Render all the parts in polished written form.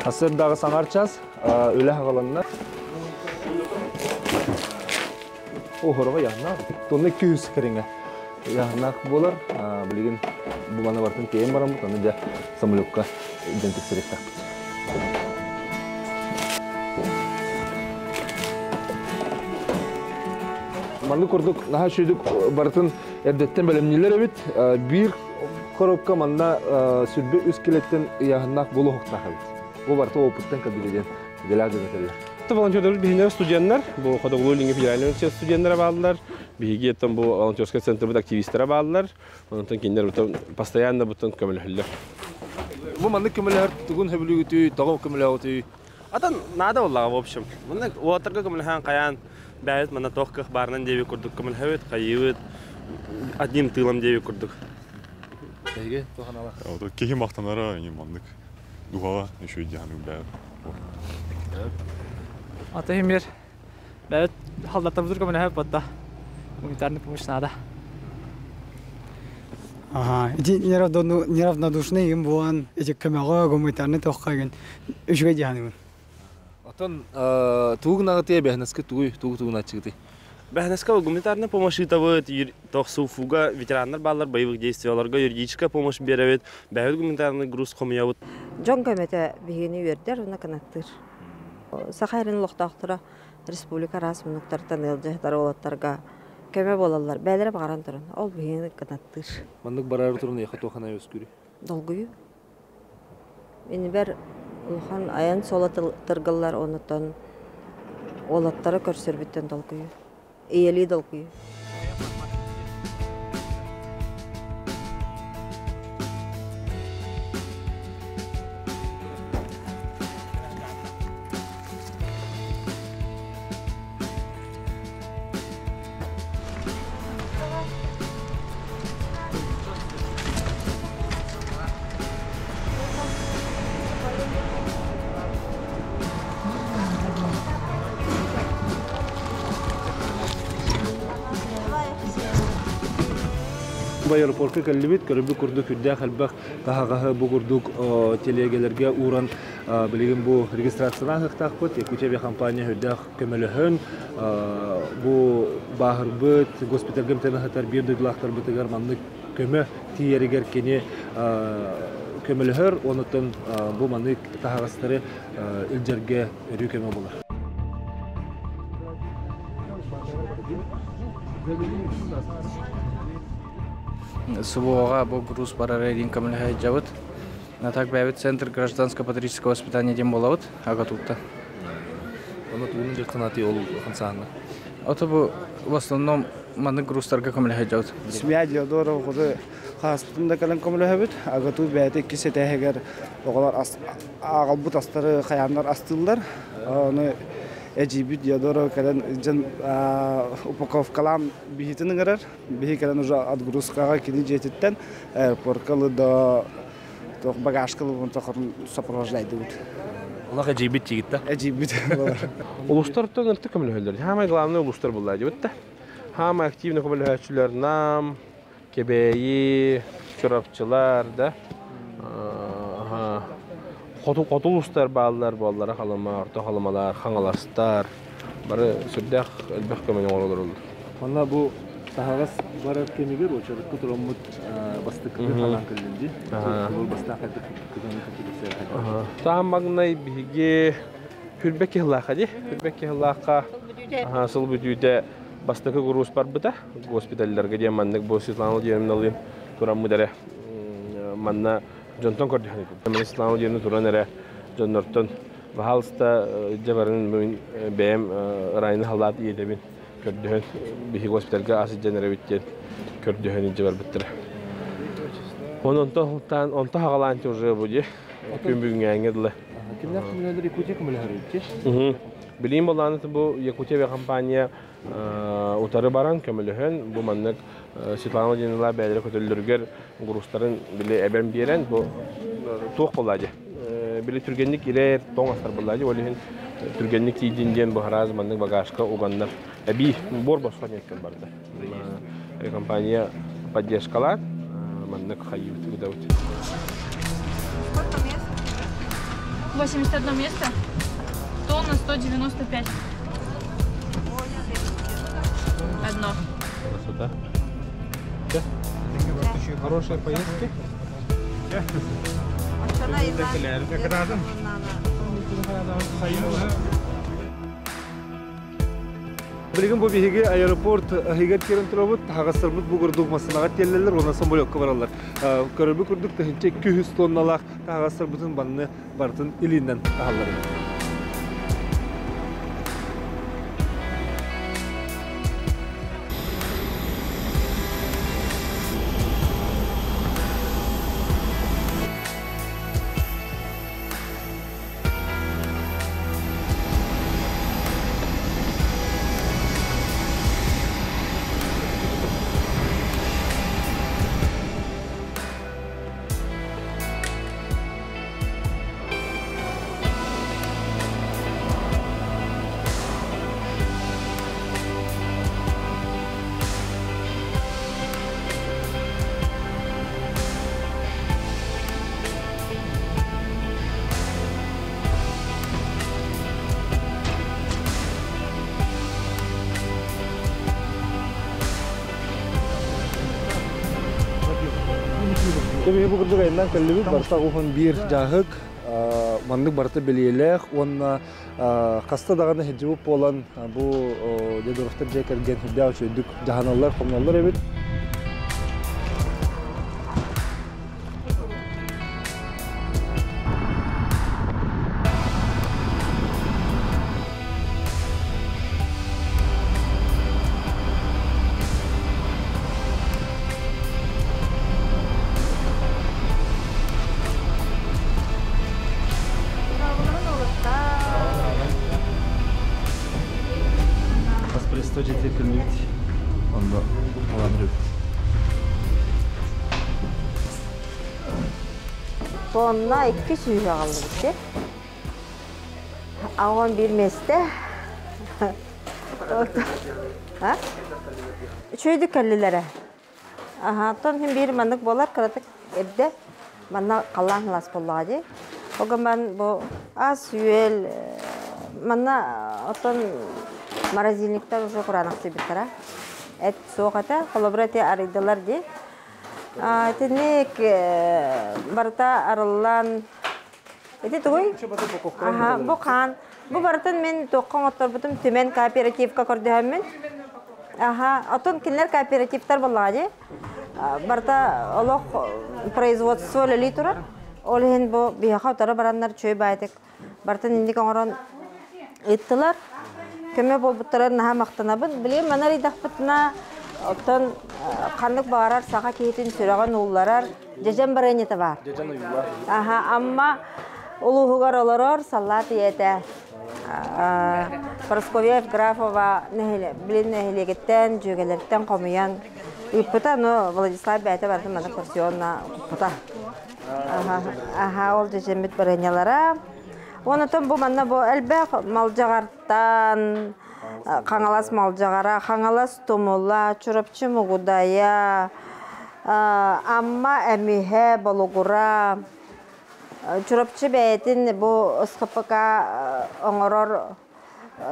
Asırdağı sanarçaz, öyle havalanlar. O horaba yanına. Tonda 200 keringe. Yanına bolar. Bilgin bu bana vartın keyim var ama tonda da samulukka identik serikta. Mandı kurduk, daha şuyduk barıtın erdetten bölümlüler evet. Bir korupka manda sürbe üskeletten yanına bolu hokta evet. Bu barıtı oputtan kabileden deler dönetler. Волонтерлер бихинер студенттер, бу Ходоглу Линге федеральный университет студенттері балдылар. Биги еттен бу волонтерский центрбыт активисттері балдылар. Онтан киндер бутан постоянно бутан көмөлһүллөр. Bu mandık kömürler tugun hebülü tüy, tağım kömürler tüy. Atan nada vallahi в общем. Мында уатырга көмөлһән каян бәйт мына тохкых барнан деби курдук көмөлһәбет, кайыбыт одним тылым деби курдук. Эге, тоханалар. Вот кеги мактанара не мандык. Дугала еще дияны бәйт. Атайым бер бәйт халдатта бузурга менә һәп батта. Гуманитарный помощь надо. Ага, эти неравнодушные им вон эти камера гуманитарный тохкаген. Үшгә дияны. Atan tuğun ağıtıya behneske tuğun açıktı. Бәһнәскә гуманитарная помощь итәбет, тохсуфуга ветераннар баллар боевых действияларга юридическая помощь берәбет. Бәйт гуманитарный груз комыябыт. Жон көмөтө бигини бердер, уна канаттыр. Сахарин лохтактыра республика расмынуктардан элжехтар олаттарга көмө болалар. Бәлере багаран турун. Ол бигини канаттыр. Mandık barar turun yaxa toxana öskürü. Долгую. Мени бер улхан аян солатыргылар онутан олаттары көрсөрбүттен долгую. Эйели долгую. Aeroportga kelibit, körübü kurduk, hüddə xəlbəq, qaha bu kurduk telegelerge uğran bilgin bu registrasyona hıqtaqbıt, Yakutiya kompaniya hüddə köməlühün, bu bahırbıt, gospitalgəm tənəxətər bir duyduğlaqtar bıtıqar manlık kömə tiyeriger keni köməlühür, onutun bu manlık tahağısları ilcerge örü kömə bular. Субога бу груз парарейдин камылхай жабыт. На так бәбит центр гражданско-патриотического воспитания дем болабыт, ага тутта. Оны тугунун жактанаты ол хансааны. Ото бу в основном маны грузтарга камылхай жабыт. Смядио доро ходы хастында калан комлөһөбүт. Ага ту бәйте кисетегер оголар агалбут астары каяндар астылдар. Аны Эжибит ядора калан жан упаковкалан бихитинигерер. Бихи калан уже отгрузкага кини жетиттен аэропорткалы да тох багажкалы вон тохорун сопровождайды бут. Аллах эжибит жигитте. Эжибит. Улустардан ырты көмөлһөллөр. Хамай главный улустар булла дибетте. Хамай активный көмөлһөчүлөр нам, кебейи, чорапчылар да. Qotulustlar bağlılar bollara qalama, orta qalamalar, xangalastlar. Bari sürdək elbək köməni olur. Valla bu tahağız barar kemiger o çarıklı turumut bastıklı falan kılındı. Bu bastıklı kılındı. Tam magnay bigi hürbek ihlaqa di. Hürbek ihlaqa hasıl büdüde bastıklı gruz var bıda. Hospitallarga diye mandık bu Svetlana diyelim alayım. Turam müdere manna Jonton kordi hani. Ben İslam'ı yerine duran ere Jonton ve halsta cevarın benim rayını halat iyiydi bin. Kördüğün bir hospitalga asıl jenere bitti. Kördüğün cevar bitti. Onta hagalanti уже bude. Kümbün yengedle. Kimler kimler Yakutiya kömülühür? Bileyim olanı bu Yakutiya kompanya utarı baran kömülühün bu manlık Svetlana Vladimirovna bəyləri kötülürgər qurusların bile ebem beren bu toq boladı. Bile türgenlik iler toң astar boladı. Olihin türgenlik tiydinden bu haraz manlık bagajka uganlar. Ebi bor baskan etken barda. Kompanya поддержкалар manlık hayıt gıdavut. 81 место. Тонна 195. Одно. Красота. Хорошие поездки. Билигин бу биһиги аэропорт хигер керен турабыт хагасырбыт бу гурдук масынага теллелер ona самолетка баралар. Көрөбү курдук тахинче 200 тонналак хагасырбытын банны бартын илинден тахаллар. Кеме бу курдук айынан келлибит барта ухан бир жагык мандык барта белиелек онна каста даганы хеджибуп болан бу дедорофтер жекерген хидда өчөдүк жаhaналар комналар эбит. Tonna 200 aldı bitti. Ağın bir meste. Ha? Çöydük kellilere. Aha, ton hem bir mandık bolar karatık evde. Bana kalan las bolladı. O zaman bu az yüel bana ton marazinlikten uzak kuranakçı bir tara. Et soğukta kolaborati araydılar diye. Teknik barta arılan itu tuh, bu kan, bu bartan men tokong otor betul temen kooperatif kakordeham men, otun kinler kooperatifler belajar, barta Allah производство lelitura, olehn bu biha otora baranlar çöy baytek, bartan indi kangoran ittiler, keme bu butaran naha maktanabın, bileyim manari dahpetna Otton kandık bağırar, sağa kehitin sürağın uğullar, jajan baranyeti var. Jajan uyular. Aha, amma uluğugar olurur, sallat yete. Proskovyev, Grafova, bilin nehliyetten, cügelerden komuyan. Üpüta, no, Vladislav Beyte vardı, bana porsiyonla üpüta. Aha, ol jajan bit baranyalara. Ondan bu manna bu elbek malcagartan, Kangalas malcagara, kangalas tomola, çorapçı mugudaya, amma emihe balogura, çorapçı beyetin bu ıskapaka oңорор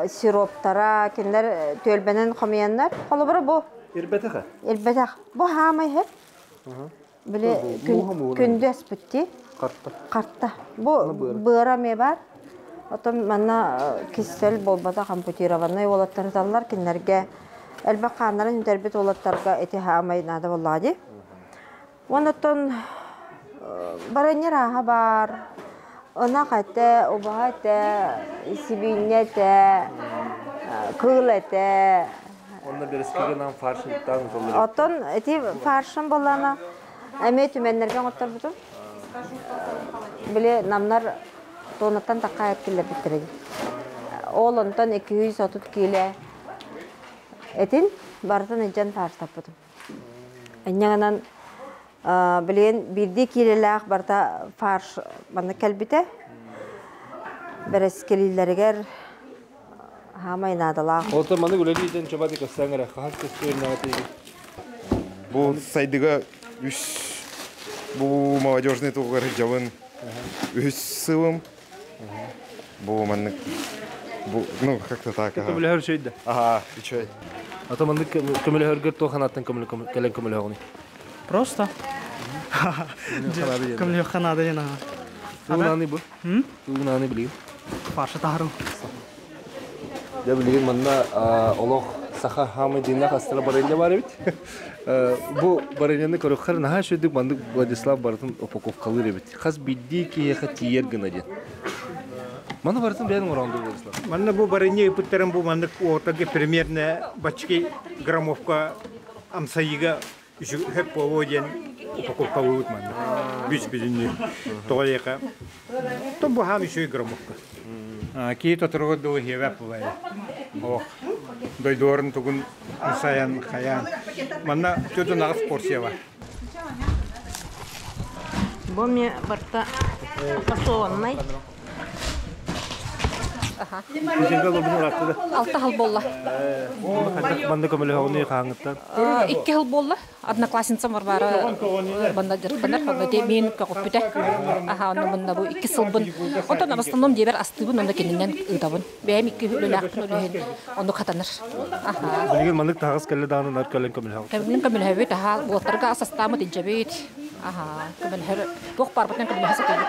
siroptara, kinler tölbenen komayanlar, kolubara bu. İrbeteka. İrbeteka. Bu hamay hep. Bile kündüz bitti. Kartta. Kartta. Bu bıra me var. Otom mana kişisel bolbada kompüteravanay olattarlar kinlerge elbette kanların interbet olattarga etihamay nada vallahi. Ondan baranya raha var. Ona kate, obahate, sibinnete, kılete. Onda bir eskiden farşlıktan zorluyor. Oton eti farşın bolana. Emet tümenlerge ottar butum. Bile namlar Tonatan takaya kilo bitirdi. Oğlantan 230 kilo etin bardan ejen farz tapdım. Enyangan bilen birdi kilolar barda farz bana kelbite. Beres kilileriger hamaynadılar. Olta bana göre diyeceğin çaba dik sangara kahas kestirme atıydı. Bu saydıga üç bu молодежный тугар javın üç sıvım Бу маннык. Ну, как-то так. Көмөлөһөр сөйдө. Ага, и чё? Ата мандык көмөлөһөргөр тоханаттан келен көмөлөһөрни. Просто. Көмөлөһөр ханада жана. Туунаны бу. Туунаны билген. Паша тахрым. Я билген манда олох саха хамы дина хастра барылля бар бит. Бу барыняны көрөхөр наха шөдүк мандык Владислав бартын упаковкалыр бит. Хас бидди ки яха тиер гына ден. Мана бартын бәйін оранды Владислав. Мана бу барыня ипыттарын бу мандык ортаги примерно бачки граммовка амсайыга хэп поводен упаковка будет мандык. Бич бидинни. Тояка. То бу хам еще и граммовка. Кието трогот до хевап бай. Ох. Дойдорн тугун саян хаян. Мана чөтө нагыс порция бар. Бу мне барта фасонный. Алты хал болла. Манда көмөлөһөрни хаңыттан. 2 хал болла. Одноклассница бар бары. Банда директор хабыте мен коппите. Аха, аны бunda бу 2 сылбын. Онтон в основном дебер астыбын, онда келинен ыдабын. Бәм 2 лөләкпен өлөһен. Онда катаныр. Аха. Билген мандык тагыс келе даны нар келен көмөлөһөр. Кемнен көмөлөһөр таха бултырга асастамы динҗебет. Аха, көмөлөһөр бок барбытын көмөлөһөр сатып.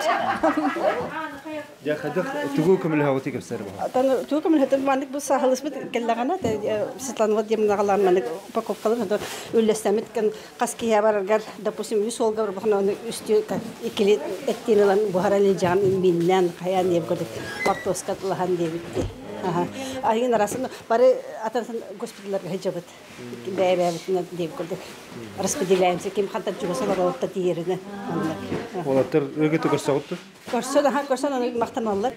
Я хадах тугу көмөлөһөр тикепсер бар. Тан тугу көмөлөһөр мандык бу сахалыс бит келлагана Светлана Владимировна галаманы упаковкалар да үлләстәмит каския баргар допустим 100 солга бар бахна үстү икили эттинелан бухарали жан миннен кая не бгоды пактоскатлахан дебитти. Ага. Айын арасында бары атарсан госпитальларга хәҗәбет. Бәбәбетне дип күрдек. Распределяемся ким хатта җугасалар отта тиерне. Олаттыр өгөтө көрсөттү. Көрсө да көрсө аны мактаналар.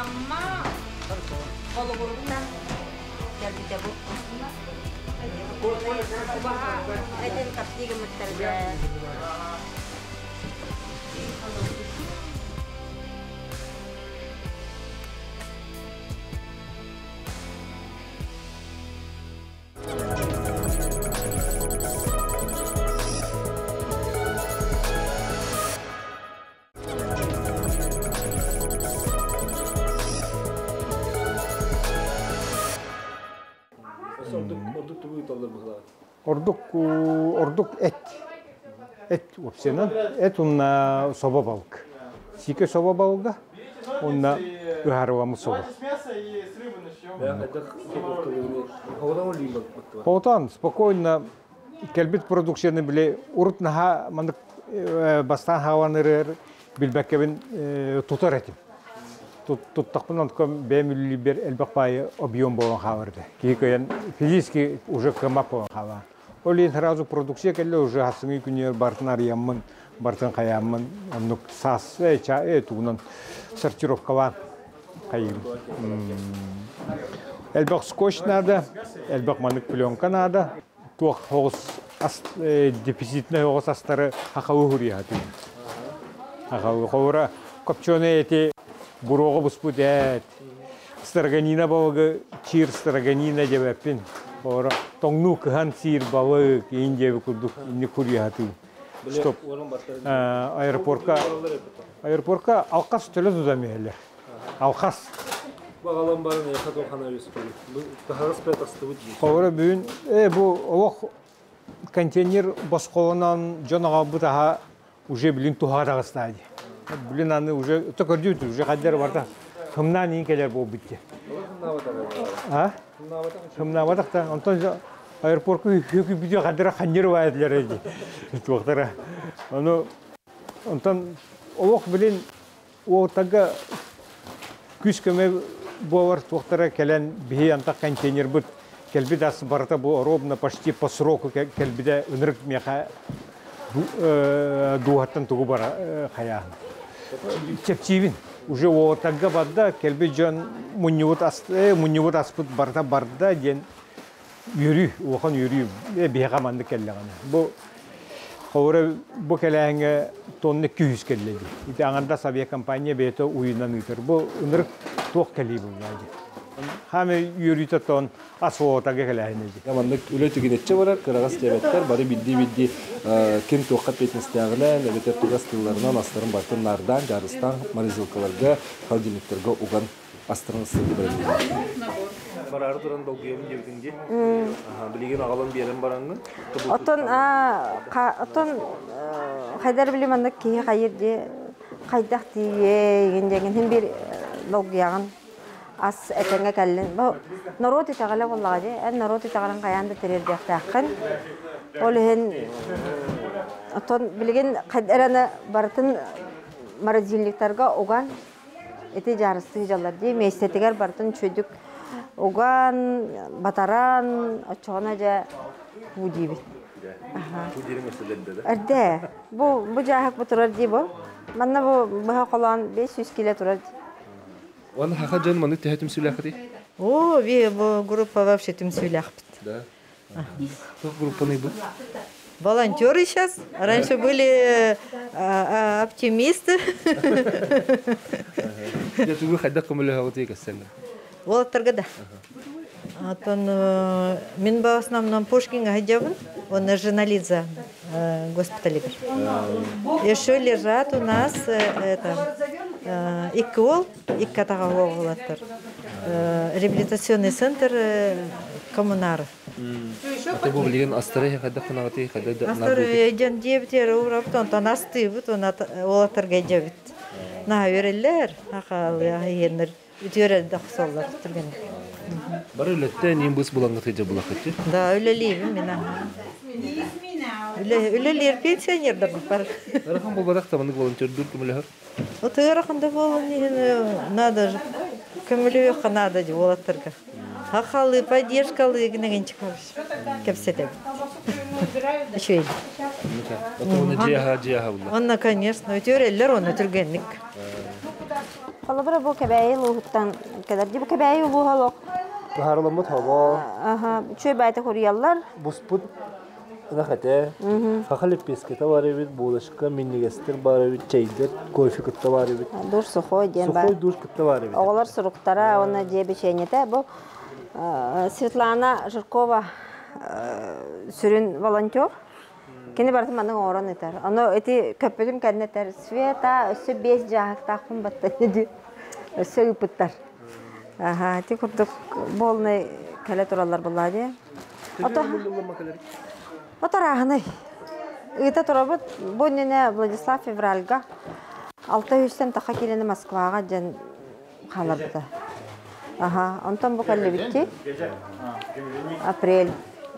Amma kolaborunda geldi de bu. Eden kaptiga mutarga. Ордук эт. Эт опсенен эт унна соба балык. Сике соба балыга унна ыхарвамы соба. Потан спокойно келбит продукцияны биле урутнаха мандык бастан хаванырыр билбеккебин тутар этим. Туттакпынан ком 5 миллибер элбакпай объем болон хаварды. Кийкен физически уже кымак болон хава. Олин сразу продукция келе уже хасыңы күнер бартын арыямын, бартын каямын, анук сас тугунан сортировкала кайым. Элбак скотч надо, элбак мандык пленка надо. Туак хогус дефицитный хогус астары хакавы хурияты. Хакавы хора копченые эти бурого буспудет. Строганина балга чир строганина дебепин. Ора тонгну кхан сир балык инде курдук инде курияты. Стоп. Аэропортка алкас төлөз удамелер. Алкас. Багалам барын яха тохана юспел. Бу тахас петастыбыт. Ора бүгүн бу олох контейнер басколонан жанага бутаха уже билин тухарага стади. Билин аны уже токордют уже кадер барда. Кымнан инкелер бу битти. А? Хымнаватакта онтон аэропортка хөкү видео кадер ханнер вайдлер эди. Токтора. Аны онтон олох билин ортага күскеме бовар токтора келен бии анта контейнер бут келбиде ас барата бу ровно почти по сроку келбиде үнрик меха дуаттан тугу бара хая. Чепчивин уже ортага бадда келби жон муннивут аспыт барда ден юрү охан юрү бега манды келлеганы. Бу Хора бу келеңе тонны 200 келледи. Ите аңанда Савия компания бето уйнан үтер. Бу үнрик ток келиби булады. хаме юритатон асуотага келәһинеди. Яманнык үле түгенетче барар, кырагас тебеттер, бары бидди кем тоққа петнестягына, нәбетер тугас тылларынан астырын бартын нардан, жарыстан, морозилкаларга, холодильниктерге уган астырын сылды бәрелді. Барары тұран долгием дегенде, білеген ағалан берен бараңы? Отон қайдар білем андық кейі қайырде, қайдақ дейген хем бір долгияғын ас әтенге кәлін. Народ етағала болаға де, народ етағалан қаянды тірерді әқтақын. Ол ехен, отон білеген қайдараны бартын морозильниктарға оған эти жарысты жалар де, мейстетігер бартын чөйдік оған, батаран, очоғына жа будибі. Будирің өсілерді де? Әрде. Бұл жағық бұл тұрар де бұл. Манна бұл қолан 500 келе тұрар де. Оны хақа жан маны тәхетім сөйләқы де? О, бұл группа вообще тім сөйләқ біт. Да. Бұл группа не бұл? Волонтеры сейчас. Раньше были оптимисты. Я тугу қайдақ көмілі ғауыты екесіңі? Волоттарға да. Мен в основном Пушкинга ходил, он журналист госпиталя. Еще лежат у нас ИКОЛ, реабилитационный центр коммунар. Ты был блин, Астары, когда фанаты, когда Астары, один девятер, он астывет, он волоттарға девят. На верелер, ахал, яхенер. Үтөре дақсалар тұрген. Бары өлетті нем бұс бұлаңғы тейде бұлақ өтті? Да, өлелейбім мен. Өлелер пенсионерді бар. Арахан бұл барақ таманық волонтер дүр көмілі ғыр? Оты араханда болын, надо же, көмілі өққа надо де олаттырға. Ақалы, поддержкалы, гінеген чықарыш. Кәпсеті. Еще ел. Оны жияға бұлақ? Оны, конечно, өтөрелер оны түргенлік. Қалабыра бұл кәбәйі лұғыттан кәдәрді. Бұл кәбәйі лұға лұқ. Бұхарыламыд хава. Чөй бәйті құриялар. Бұспұд нақәті. Қақылып пескеті бар ебет, болашыққа меннегестер бар ебет, чайдер, кофе күтті бар ебет. Дур сұхой ден бар. Сұхой дур күтті бар ебет. Оғылар сұрықтара, оны дебі шәйнеті. Бұл Светлана Жиркова сүрін волонтер. Кені бартым аның орын етер. Оны әті көппедім кәдін етер. Света өсі 5 жағық тақым баттан еді. Өсі үпіттар. Әті күрдік болыны кәлі тұралар болады. Отар ағыны. Үті тұрабыд. Бұл нені Владислав Февральға 600-тен тақа келені Москваға жан қалар бұда. Онтан бұл кәлі бітті. Апрель.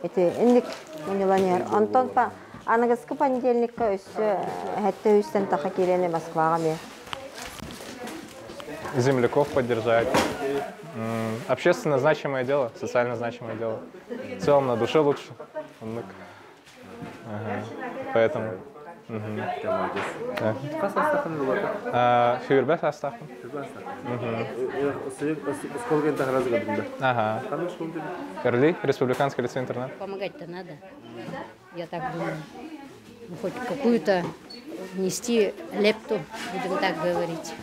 Әті үндік униланер. Онтан па Анагасская понедельника это үстен таха келені Москваға ме. Земляков поддержать. Общественно значимое дело, социально значимое дело. В целом на душе лучше. Поэтому. Фюрбет Астахман. Сколько это раз годом? Ага. Эрли, республиканский лицей-интернат. Помогать-то надо. Я так думаю. Хоть какую-то внести лепту, будем так говорить.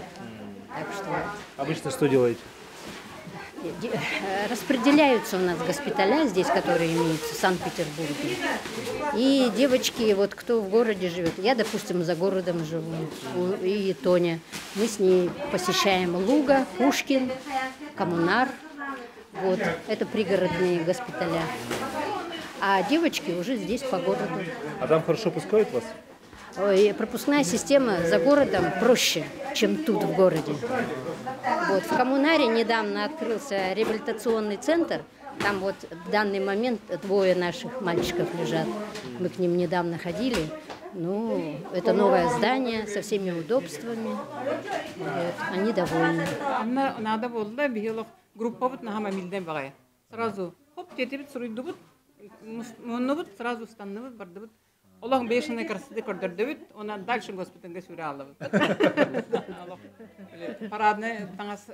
Так что... Обычно что делаете? Распределяются у нас госпиталя здесь, которые имеются в Санкт-Петербурге. И девочки, вот кто в городе живет, я, допустим, за городом живу, и Тоня. Мы с ней посещаем Луга, Пушкин, Коммунар. Вот, это пригородные госпиталя. А девочки уже здесь по городу. А там хорошо пускают вас? Ой, пропускная система за городом проще, чем тут в городе. Вот, в Коммунаре недавно открылся реабилитационный центр. Там вот в данный момент 2 наших мальчиков лежат. Мы к ним недавно ходили. Ну, это новое здание со всеми удобствами. Вот, они довольны. Надо было группа сразу хоп, сразу станныбыт, бардыбыт. Олар бешеный красоты көрдөрдөбүт, онан дальше госпитальга сүрө алабыт. Парадный таңас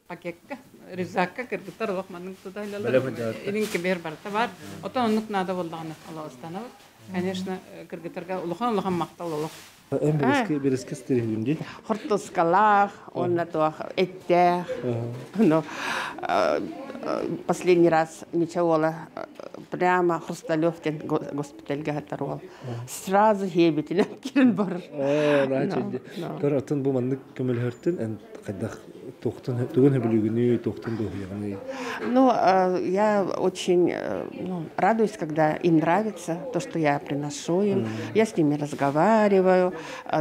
пакетка, рюкзакка кыргыттар олар манның тудайлалар. Илинки бер барта бар. Отон оннук нада болданы алабыстанабыт. Конечно, кыргыттарга улахан мактал олар. Берески стерилинди. Хортоскалах, он на то эттех. Но последний раз ничего прямо Хрусталев госпиталь готовил. Сразу хебетелен кирен бар. Коротун бу маннык көмөлһөртүн эн кайдах тохтун тугун хөбүлүгүнү тохтун дохуягны. Ну, я очень радуюсь, когда им нравится то, что я приношу им. Я с ними разговариваю,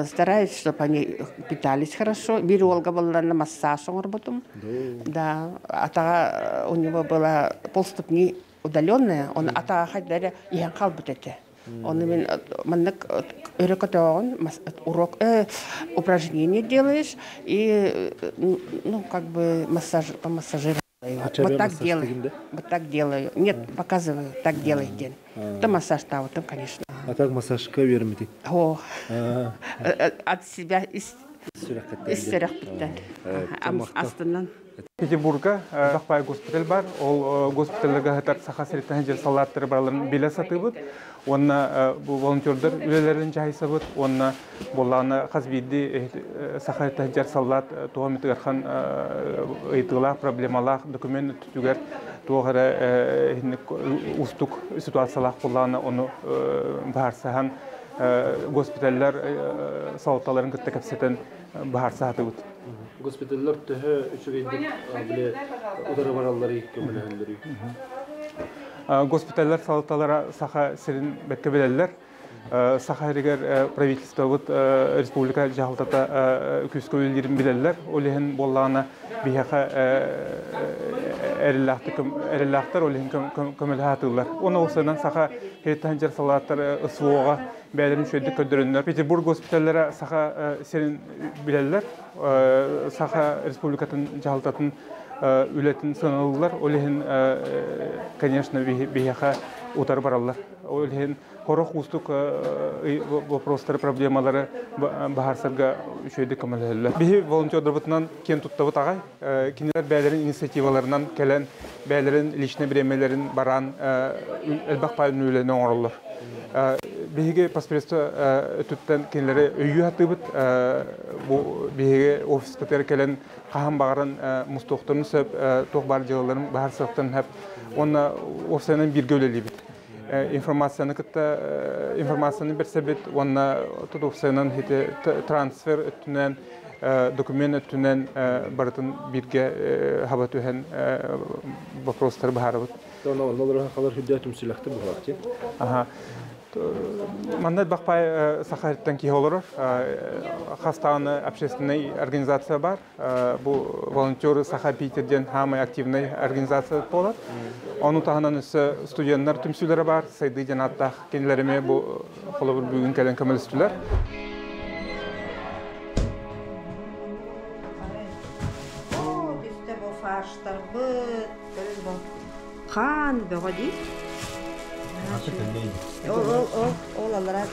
стараюсь, чтобы они питались хорошо. Биролга была на массаж, он работал. Да, а у него было полступни удаленное, он атахайдаре янкал бутете. Он именно урок упражнения делаешь и как бы помассажировать. Вот так делаю. Вот так делаю. Нет, показываю, так делайте. Это массаж там, конечно. А так массажка вермити. О, от себя из астынан. Петербурга Бақпай госпиталь бар. Ол госпитальга хатар саха сиреттен жер салаттары барларын биле сатыбыт. Онна бу волонтердер үлелерин жайса бут. Онна болланы хазбиди саха сиреттен жер салат туамитгархан ыйтыла проблемалар документ түгәр тугара устук ситуациялар болланы оны барсахан госпитальлер салатталарын кытта капсетен барса хатыбыт. Госпитальлер төһө үчүгейдик биле удары бараллары көмөлөндүрү. Госпитальлер салатталара саха сирин бетке белелер. Саха регер правительство вот республика жалтата күскөлүлөрүн билелер. Олehen болланы бияха эреллахтар олehen көмөлөтүлөр. Оны осынан саха хеттанжер салаттар ысуога бәлерин шөйдүк көдөрүнөр. Петербург госпитальлары саха сирин билелер. Саха республикатын жалтатын үлетін сыналылар. Олehen, конечно, бияха утар баралар. Олehen хорох устук вопростары, проблемалары бахарсарга шөйдүк көмөлөтүлөр. Бихи волонтерлар бутунан кен туттабыт агай. Кинелер бәлерин инициативаларынан келен, бәлерин личный бремелерин баран элбакпайын үлөнө оңорлор. Биһиге паспорта түттен кенлери өйү хатыбыт бу биһиге офистер келен кахан багарын мустуктун сөп ток бар жылларын бар сактан хап онна офсенен бирге өлелибит. Информацияны кытта информацияны берсебит онна тутуксенен хите трансфер өттүнен документ өттүнен бартын бирге хабат өһен вопростар барыбыт. Онолор халар хүддәтүм силахты бу вакытта. Ага. Мандат Бақпай Сахарттан киолор хастаны общественная организация бар. Бу волонтеры Сахар Питерден хамай активный организация болот. Onu tahanan üstü stüdyenler tümsülere var. Saydı canatta kendilerime bu kolabor bugün gelen kamelistüler. İşte bu farşlar bu kan böyle. Oğlanlara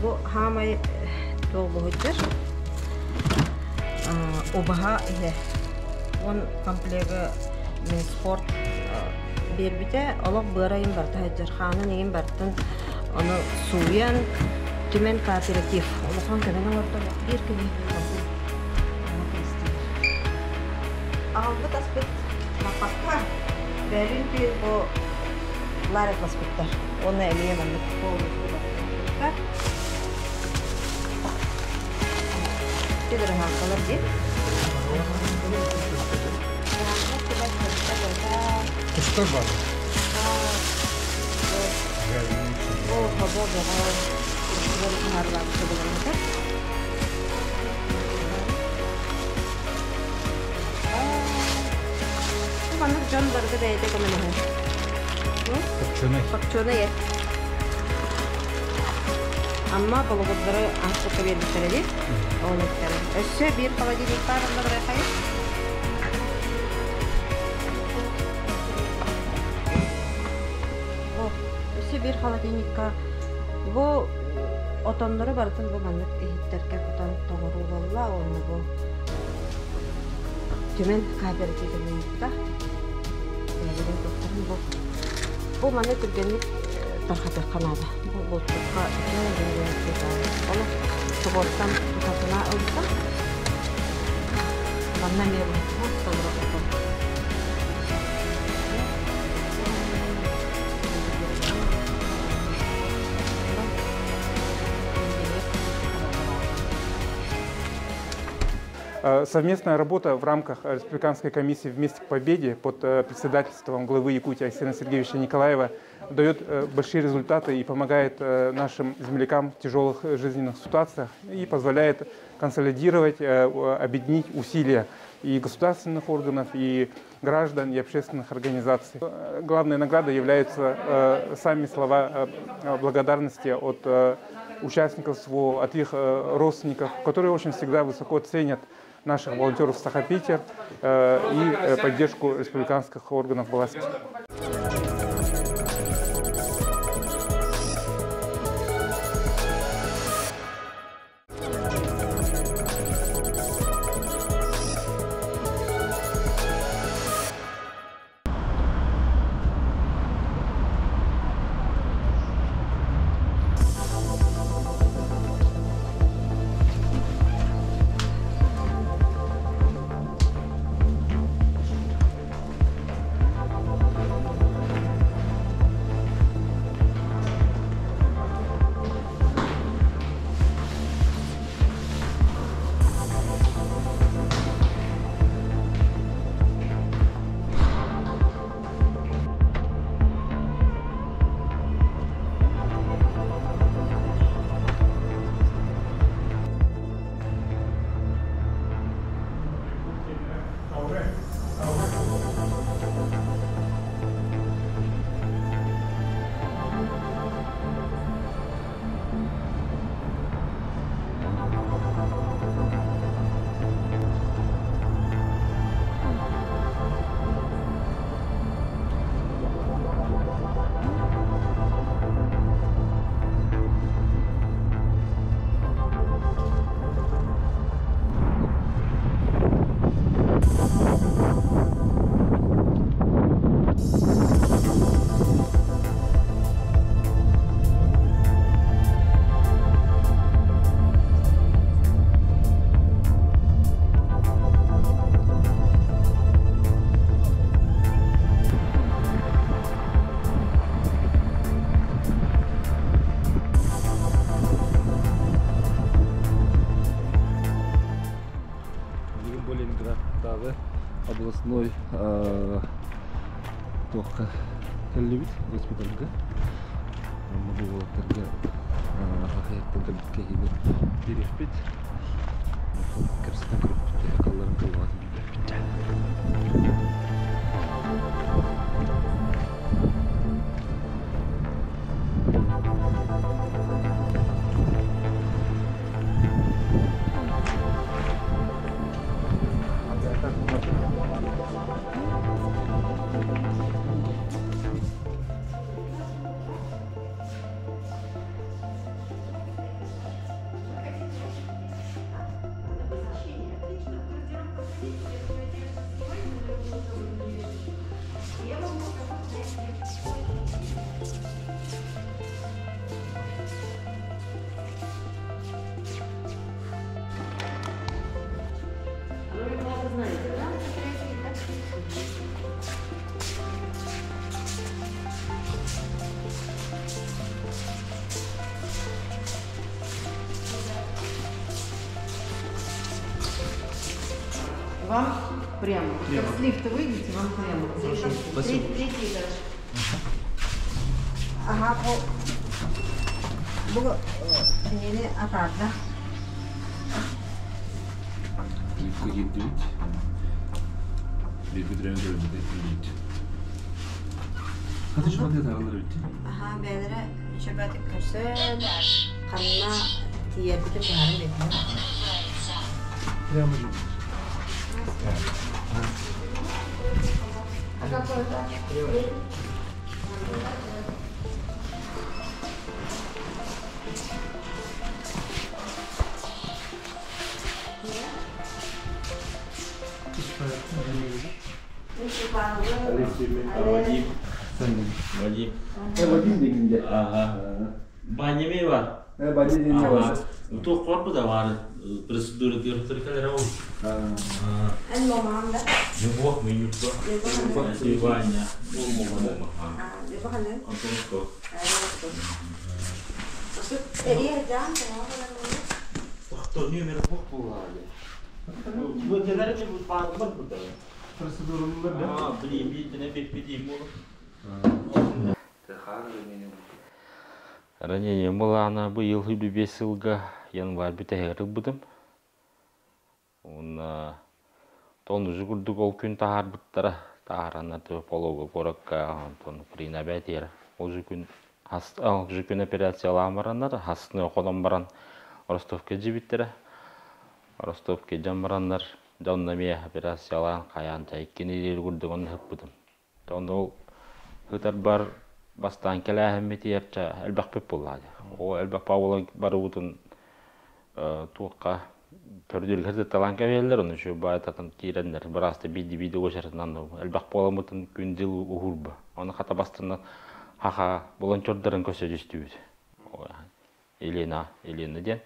bu hamay doğuğudur. Obaha ile on komplege men sport bir bite Allah barayım barta hacer xanın egin bartın onu suyan tümen kooperatif olsan kadar orta bir kili aldı taspet mapakka verin bir bu lar taspetler onu eleyemem bu Tidak ada masalah sih. Kuşlar var. Oh, hava daha güzel harlar sebelumnya. Bu mana John Burger itu kemana? Pakcone ya. Amma bologudları ançıkı verdikleri onu ettiler. Össe bir холодильник var onda buraya koyup. Össe bir холодильникка bu otonları barıtın bu manlık ehitlerke oton toğuru bolla onu bu tümen kooperatивinin da beğenin doktorun bu manı türgenlik tarhata kanada bu boltukka onu sobortan tutasına alsa bana ne bu sonra oton Совместная работа в рамках Республиканской комиссии «Вместе к победе» под председательством главы Якутии Арсена Сергеевича Николаева дает большие результаты и помогает нашим землякам в тяжелых жизненных ситуациях и позволяет консолидировать, объединить усилия и государственных органов, и граждан, и общественных организаций. Главной наградой являются сами слова благодарности от участников СВО, от их родственников, которые очень всегда высоко ценят наших волонтеров Саха-Питер и поддержку республиканских органов власти. Областной тоққа кәллебет госпитальга бұл олаттарға хақияттан кәлбітке хейбет берекпет кәрістен көріпті ақалларын қылғатын Вам прямо. С лифта выйдете, вам прямо. Хорошо, спасибо. Третий этаж. Ага, bu yeni atarda. Лифтка 7-9. Bir bitirenin bölümünde 7. Hadi şu madde tarlaları bitti. Aha, belere şebetik köşe. Kanna tiyer bütün baharı bekliyor. Banyak mewah. Banyak ini mewah. Untuk korpo dah war prosedur kalau rawat. Anu mau anda? Nyebuah minyak tu. Masih banyak. Lepas kan? Untuk. Jadi aja. Waktu ni mereka pukul aja. Buat jalan ni buat pakai betul. Prosedur betul. Beli jenis PPT mulu. Ранее была был без илга январь битегер будем. Он тон уже гурдук ол күн тахар биттара тахарана то полого коракка тон прина бетер. Уже күн уже күн операция ламарандар хасны ходом баран Ростовка жибиттера. Ростовка жамбарандар жоннаме операциялар каян тайкени гурдугон хаппудум. Тон ол хытар бар бастан келәһәм метиерчә әлбәк пеп булады. О әлбәк павлын барыбытын туакка төрдүлгәрдә талан кәвелләр уны шу байтатын кирәннәр барасты биди гошарынан әлбәк павлымытын күндел угурба. Аны хата бастырны хаха волонтерларын көсөҗүстүбүз. Елена ден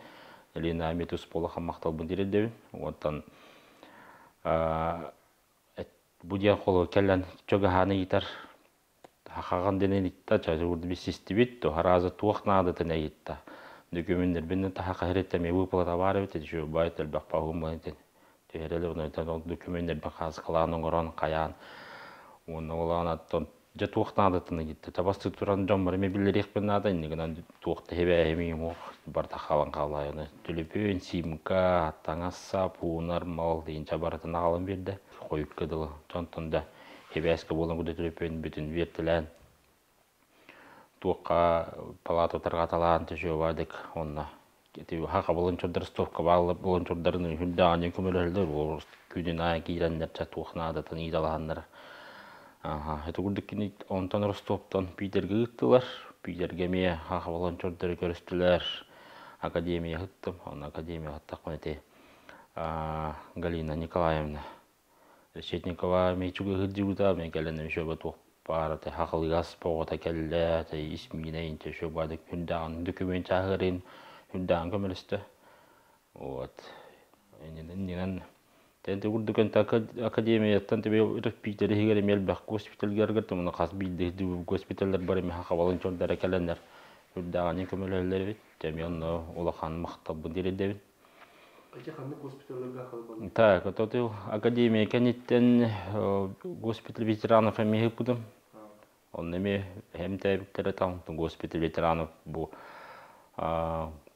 Елена метус полаха мактал бендирде. Оттан бу дия колы келән чөгәһәне итәр. Хаган денен итта чажурды бисистибит то хараза туахнада тенейтта. Документтер бинен та хакыретте ме выплата бар бит шу байтел бакпагым байтен. Тереле уны тан документтер бахас кыланын горон каян. Уны олана тон же туахнада тенейтта. Табасты туран жомбар ме билерик бинада нигенан туахты хебе эми мо бар та халан калайны. Төлөпөн симка таңаса пунар мал дейинче баратын алым берди. Коюп кыдылы тонтонда Хебеске болон гуде төлөпөн бүтүн вертилен. Туакка палата таргаталан төшө бардык онна. Кетип хака волонтерлер стовка баалып волонтерлердин хүнданы көмөлөлдөр ол күнүн ай кийрендер туакнада тынидаландар. Это гудыкни онтон Ростовтон Питерге ыттылар. Питерге ме хака волонтерлер көрүстүлөр. Академия ыттым, он академия аттакмын эте. Галина Николаевна Решетникова мечуга гыддиута мен келенем шөбө тук бараты хакылгас погота келле те исмине инте шөбадык хүндан документ чагырын хүндан көмөлөстө. Вот. Энен тенте гурдукан академияттан тебе репитер хигер мелбак госпиталга гыртым мына кас билди госпиталдар бар эми хака волонтерлер келендер. Хүндан көмөлөлөр бит. Темен улахан мактап бирдебин. Так, это академия Каниттен госпиталь ветеранов Амихипудом. Он нами МТ-там госпиталь ветеранов бу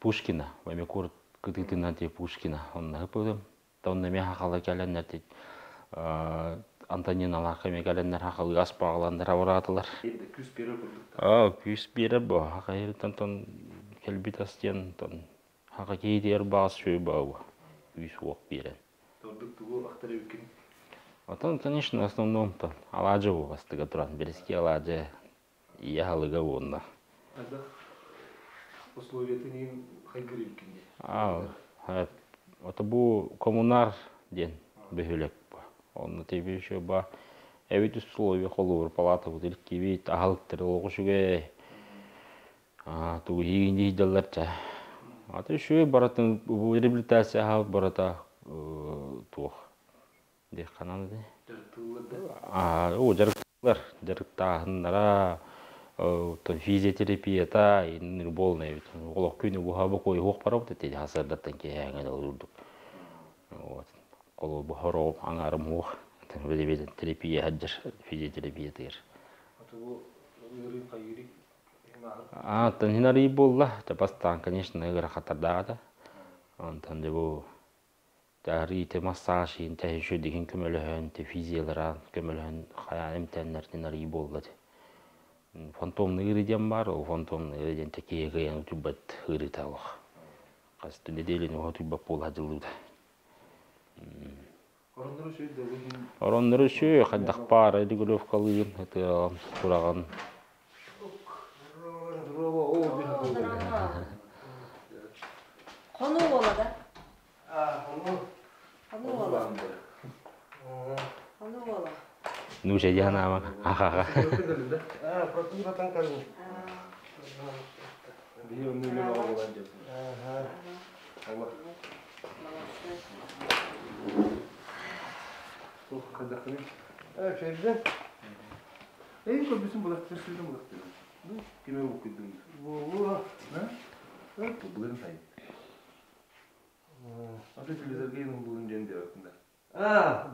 Пушкина, Вамикур Кытытынати Пушкина. Он нахипудом. Там нами хакала каленнер Антонина Лахами каленнер хакал газ багландар авратылар. Күз бере бу. Хакайртан келбитастен тон Хака кейдер бас шөй бау. Үйс оқ берен. Тордық туғы ақтар өйкен? Отан, конечно, основном тон. Аладжы бұл бастыға тұран. Береске аладжы ия халыға онна. Адақ условияты нең қайгыр өйкен? Это бұл коммунар ден бөхілек ба. Онны тебе шөй ба. Әвет условия қолуыр палата бұдылық кебейт. Ағалықтары олғы шүге. Туғы егенде едалар. Аты еще баратын реабилитация хав барата тух. Дек канал де. Жарыктагыннара тон физиотерапия та инер болный. Олох күнү бухабы кой хок барып деди хасардаттан кеңел урдук. Вот. Коло бухаро аңарым хок. Телевизион терапия хаджар физиотерапия тер. Аты бу үрүн кайыры Танхинари болла, тапастан, конечно, игра хатардагата. Антан дебу тахри те массаж, те еще дикин көмөлөһөн, те физияларан көмөлөһөн хаян эмтеннер тинари болла. фантомный ырыден бар, ол фантомный ырыден такие гаян тюбат ырыталах. Касты неделен о тюбат пол хадылуда. Ороннору шүй хаддак пар регулировкалыын, это тураган. Кону болады. Кону болады. Нуша жанама. Ахаха. Процедурatan kalın. Bir önlüğü olacak. Allah. Çok kadaklı. Evet, şeyde. En kötüsün bulakçı suyunu bulakçı. Bu kime okudun? Bu. Ne? Ne? Bu bulun sayı. Adı televizyon bulun cendi hakkında.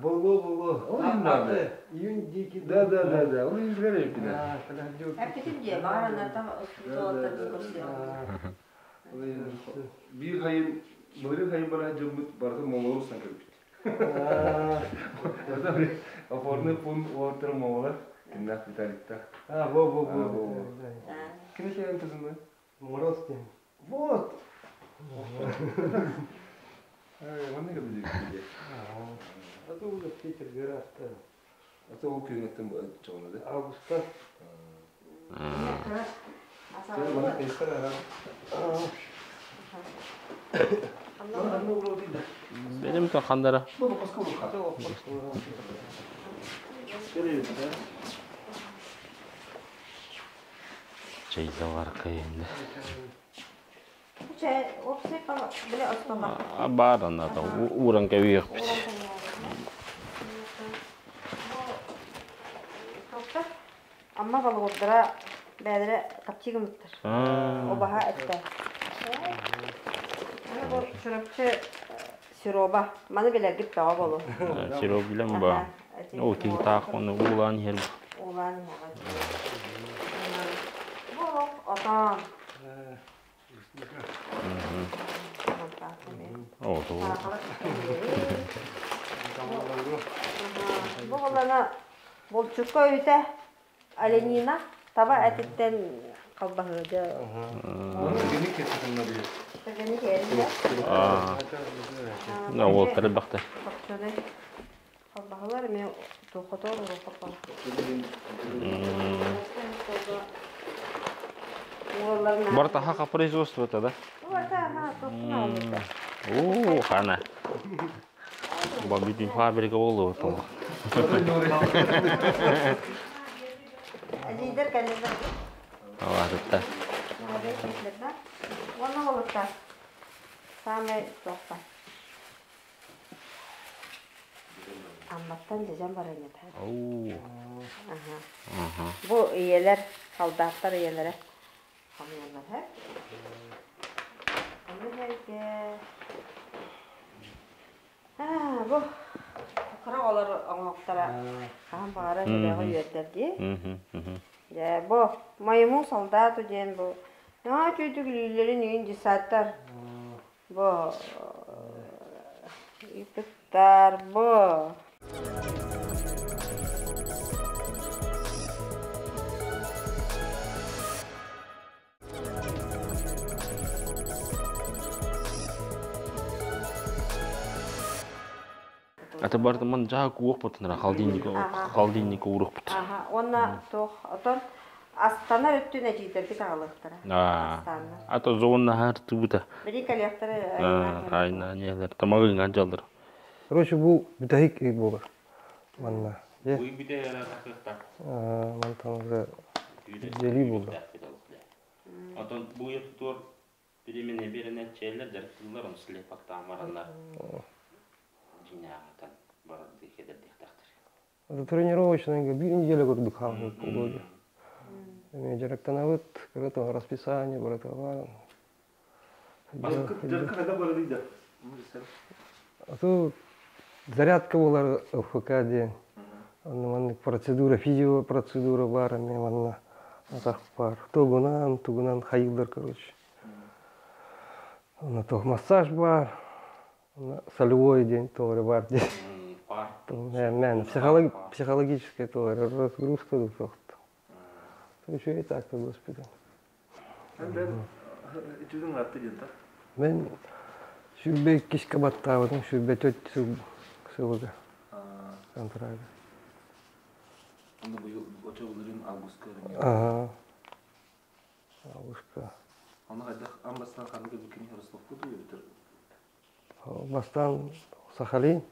Bolu. Onun adı. Yün diki. Da. Onu izler yapıyor. Herkesin diye bağıranlardan tuvaletler kursuyor. Bir hayır, böyle hayır bana cımbıt barda moğol sanki. Aforne pun water moğol. Kindak vitalita. Bu. Kini şey yapıyorsun lan? Morostin. What? Mana kadar diyor. Atau udah pikir gerak kan. Atau mungkin itu cuma deh. Augusta. Jadi mana kisah lah. Benim takandara. Çayda var kayında. Баран ата уран кавиях бит. Amma balıqlara bədərə qapçığımdır. O baha etdə. Ana bu şurapçı siroba. Mana belə qıb dağa bolu. Sirob biləm ba. O ki taq onu ulan yer. Ulan yer. Bu atan. Oldu. Bu olana bolçukka öte alenina tava etitten kalbahıdı. Geni kesinlikle diyor. Geni kesinlikle. Ne oldu tabii baktı. Kalbahılar mı toxotor roxotor. Барта хака производство тогда. О, хана. Бабитин фабрика болду то. Лидер кандидат. Аллахта. Вона волоска. Саме тоқта. Амматтан дежан бар эне. Oo. Aha. Bu üyeler, soldatlar üyeleri. Kamyonlar hep. Bu kıralar anlattara kan bağıra şöyle yötlerdi. Bu maymun soldatı diyen bu. Ne çocukların ince saatler. Bu ipekler bu. Ата бар тыман жаа куук бутунара халдинник урук бут. Ага, онна тох отон Астана өттүнө жийдерди каалыктара. Астана. Ата зоонна хартı бута. Бери калыктара. Айна нелер тамагын ганжалдыр. Короче, бу битахик болар. Манна. Бу битая такта. Мантанга жели болду. Атон бу ертор перемене берене чейлер деркилер он слеп актамарандар. Жинягатан барды кедердик тактыр. Это тренировочный бир неделя көрдүк хавны полгода. Мен жарактанабыт, кырата расписание баратабар. Когда бары дейди? А то зарядка болар ФК де. Процедура, физио процедура бар, мен атак бар. Тугунан хайылдар, короче. Массаж бар. Солевой день тоже бар. Мен психологическая тоже разгрузка. Üçüncü takta госпиталь. Üçüncü katta jenta. Ben şube kişi kabattağım, şube töt sıvıga. Santralda. Onda bu yıl oçavuların Ağustos'ta. Aha. Ağustos'ta. Onu hadi ambastan kanıga bükeni Rostov'da yürütür. Bastan Sakhalin.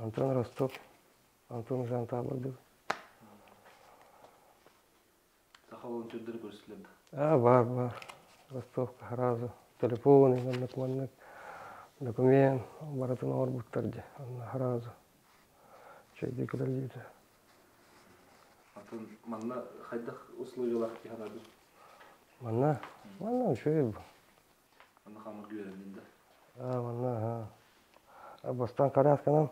Антон Ростов. Антон Жантабылды. Сахалын чөддер көрсөтүлөт. Бар. Ростов, Харазу. Телефоны, намек, документ, баратын орбуттарды. Харазу. Чөйдө көлөйдү. Атын манна хайдах условиялар киханады. Манна чөй. Манна хамыр күрөндү. Манна. Бастан каратканам.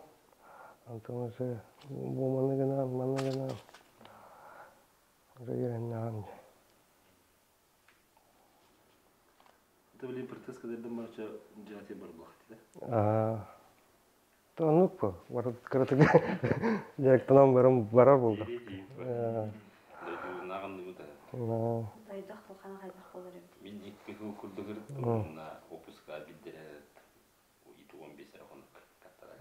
Антон уже манна гана. Уже yerine Это были протез, когда домашние джати барбахти, да? То по, вот короче, директором барар болды. Нағанды бұта. Дайдақ толқаны қайдақ болар еді. Мен екі күрдігір на опуска биддері 15 рахонық каттара.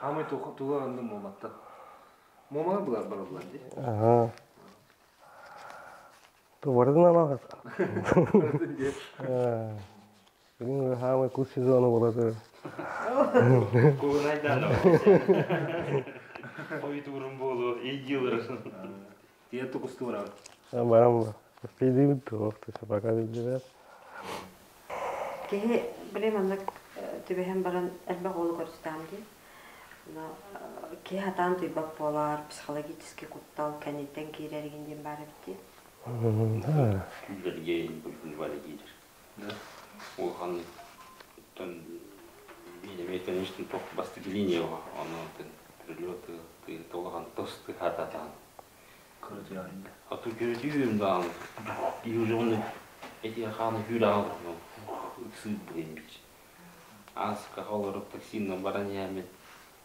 Амай туғанды моматта. Момаға бұлар барабылар де? То бардын анағыз. Бүгін хамай күз сезоны болады. Көңін айдан ой турым болу, егілер. Тиетті құсты барабы? Барам ба. Пейдеймін тоқты, сапақа дейділер. Кеге білемандық төбеген баран әлбақ олы көрістам де. Кеге хатан түйбақ болар, психологически құттал, кәнеттен кейрергенден бары бітті. Күйлерге бүлгін бары кейдер. Ол қанеттен мектен үштін тоқ басты линия var. Onun прилеты толған тосты хататан. Көрді яғында. Ату көрді үйімді и уже оны эти ханы хүрі алды. Үксіз бұйымбіч. Асқа қалырып таксинна баран ямен.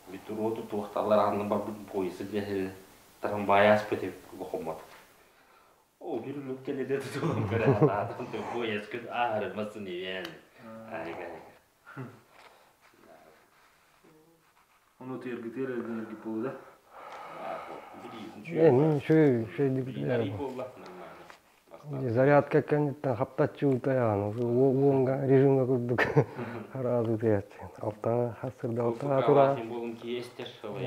Бітір оту тоқталар аңын бар бүт бойысы бәхі трамвай аспетіп лұқымат. О, жүріліп келеді тұтуым көрі ататын төп бойыз көт ағыры масын евен. Айға. Onu tergiter enerji polu da. Мен шөй дегенде. Зарядка кенеттен хаптачу таян. Онга режимге кірдік. Разы дейт. Алта хасырда алта тура. Болым кестер шалай.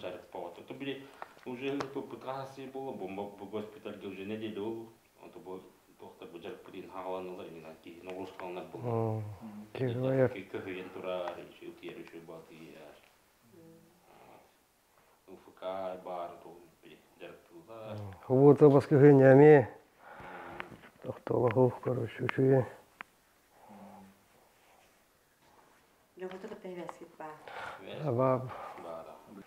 Жарып пават. То били уже попытался было бомба в госпитальге уже неделю был. Он то был доктор бу жарып бирин хагаланылар мен ки ногрузкалар был. Кирвайер. Көгөн тура еще утер баты. УФК бар то жарып тулар. Вот баскыгынями. Тохтолохов, короче, чуе. Жоғыты қыттай бәскет бар. Баб.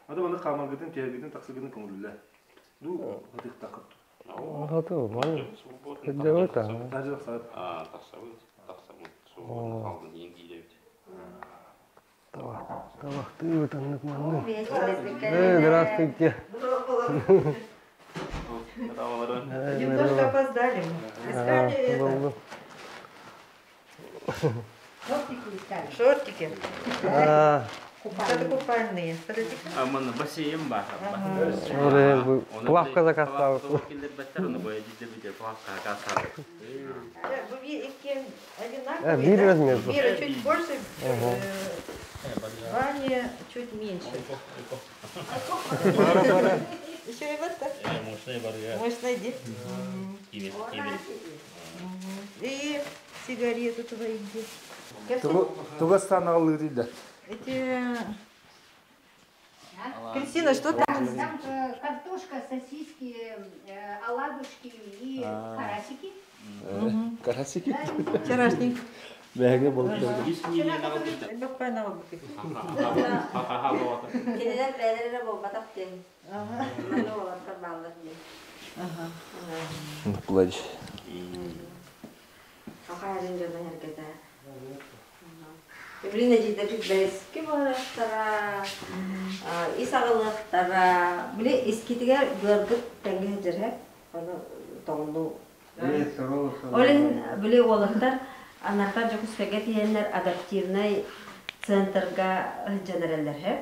Ада баны қамалгыдың, тегідің, тақсыгының көңілілі. Ду, ғытық тақып. Ғаты, маны. Күдде өта. Тәжі тақсабыд. Тақсабыд. Соғын қалдың ең кейлеуді. Табақты өтінлік маны. Здравствуйте. Немножко опоздали. Искали шортики. Это купальные. А мы бассейн бар. Плавка заказал. Бир размер. Бира чуть больше, Ваня чуть меньше. Еще и вот так. Мощный дик. И сигареты твои где? Тугастан аллы дейді. Эти... Кристина, что там? Там картошка, сосиски, оладушки и карасики. Карасики? Вчерашний. Бәге болды. Бақпай нағып бүкет. Кенеден бәдірі болбатақ дем. Мәні олатқа балдық дем. Бұлай. Қақайрын жолдан әркеті. Блин, эти такие близкие волосы, исағылықтара, біле ескетігер көргіт тәңге жүріп, оны тоңду. Олен біле олықтар, анарқа жоқыз фәгет енлер адаптивнай центрга жанареллер,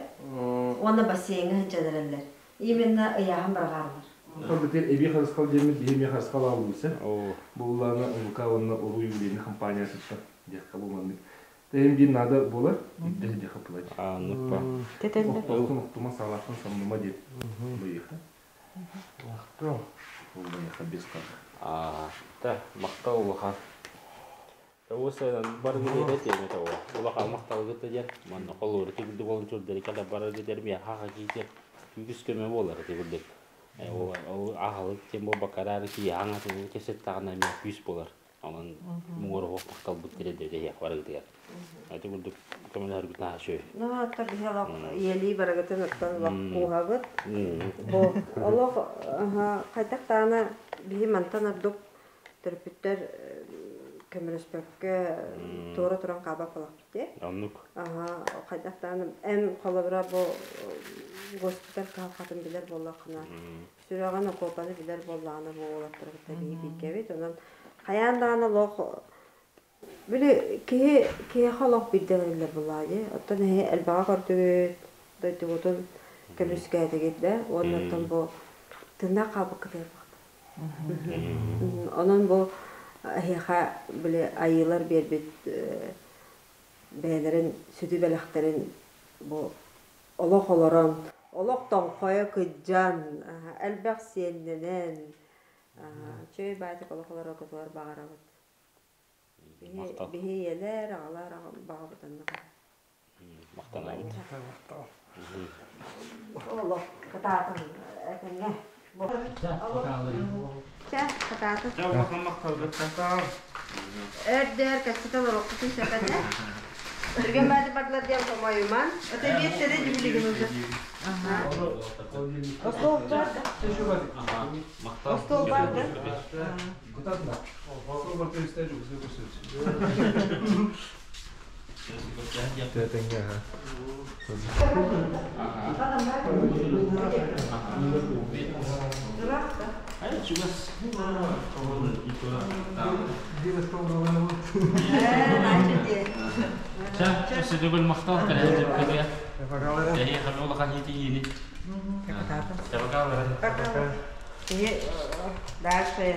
оны бассейнге жанареллер. Именно ыяғын бірағарылар. Бітер әбей қарысқал демет, бейме қарысқал алу білсе. Бұлланы ұлықа онына ұлу үйгілерінің компаниясы тұтар. Декқа болмандық. Тәйім дейін нада болар, үдді деқа пылайды. Нұқпа. Тетелді? Оқтын ұқтыма салақтың самныма деп. Бұйықы. Оқтын. Бұйықы бес қады. Мақта ұлыға. Осы бар күнеді әтемет ауы. Ұлыға мақталы күтті дер. Маңна қолы ұры кегілді болын жүрдері кәлі бары кедер мен қаға кейтер. Күгіс көме болар кегілдік. Ол ағалық тем бол бақарары кей аңатын кесет тағына мен күйіс болар. Онан мұңыры оқ мақтал бұттыреді өте яқ бары кедер. Әті күлдік көмелер күтін аға шөй. Ата бихалақ ели барагатын ұттан вақ қуғағыт. Олық қайтақ тағына бейі мантан ардық түрпіттер көміріспәкке тура тұран қаба қалақ бітте. Аннық. Қайтақ тағына әм қолабыра бұл госпиталь қатын білер болла қына. Сүраған оқопаны білер боллағаны бұл олаттырғыта бейі бейкебет. Онан қаяндағаны лоқ Böyle ki halak bildirirler bulayı. Hatta ne elbağa kartı da otun kemüskayda gitti. Ondan bu tırnak kabı kadar baktı. Onun bu hiha böyle ayılar berbet beylerin sütü belakların bu olak olaran olaktan koya kıcan elbaq sendenen çöy baytık olak olarak var bağıravat. Bihiyeler, ağlar, bağırdanlar. Maqtan ayıt. Allah, katatın. Ne? Katatın. Bakın maqtalga katar. Erder kasıta var okutun şakada. Türgen bazı patlar diye koyuman. Öte bir sene cübülüğümüzde. Ostol var. Ostol var. Kutatla. Ostol var istedim size Tetengga. Ayo juga. Saya sudah bermaktab kan aja kerja. Jadi kami ulah kan ini. Siapa kau? Ini dah saya.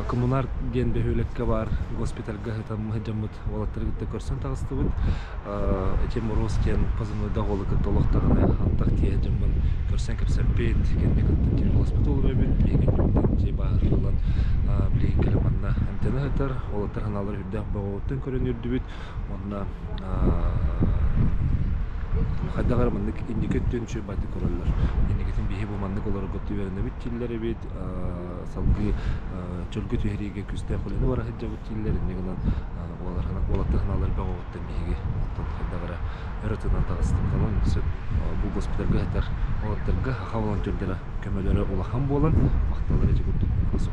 Коммунар ген бөхөлекке бар госпитальга там хәҗәмәт валаттыргы көрсән тагыстыбыт. Этем рус кен позывныйда голыгы толыктагына антак тие җәмән көрсән кепсәпет кен бекәттән госпиталь бебет бегән җи багырлан билеген калманна антена хәтер валаттыр ханалар хүдә бавыттан көренүрдү бит. Онда Хадагар мандык индикаттөнчү баты короллар. Индикатын бихи бу мандык олар готты беренде бит тиллери бит салгы чөлгө төһриге күстә кулыны бар хаҗа бу тиллери негенен олар хана олаттыгыналар багыттан бихиге хадагара өрөтөнөн тагыстык калган сөт бу госпитальга хәтер олаттырга хавалантөрдәр көмөлөрө улахан болан макталар эже күттүк косо.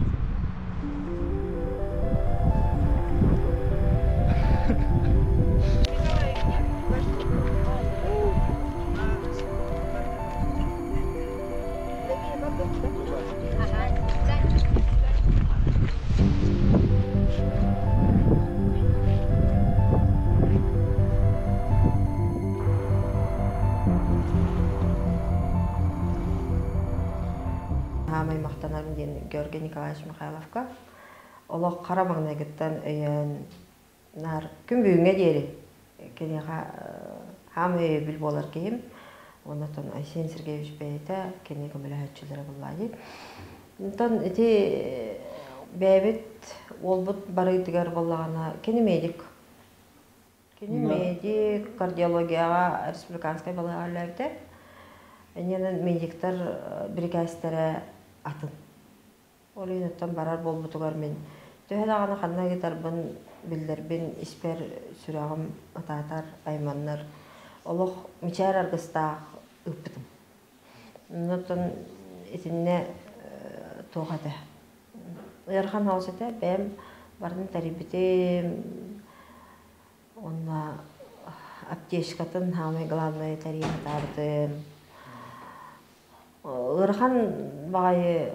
Хамай мақтанарым ден Георгий Николаевич Михайловка. Олық қарамағына кеттен нар күн бүйінге дері. Кенеға хамай біл болар кейім. Онытын Айсен Сергеевич бәйті кенеға мүлі әтчілері бұллайды. Онытын әте бәйбет ол бұд барайдығар болағына кені медик. Медик, кардиологияға республиканскай балағаларды. Эненен медиктар бригастары атын. Ол үйнеттен барар болбутугар мен. Төхелағаны қанна кетарбын білдербін испер сүрағым ататар айманнар. Олық мичайр арғыстақ үппітім. Нотон етінне тоғады. Ұярхан хаусеті бәм бардың тәрібітім. Онна аптешкатын хамай главный тарихы тардым. Ұярхан бағайы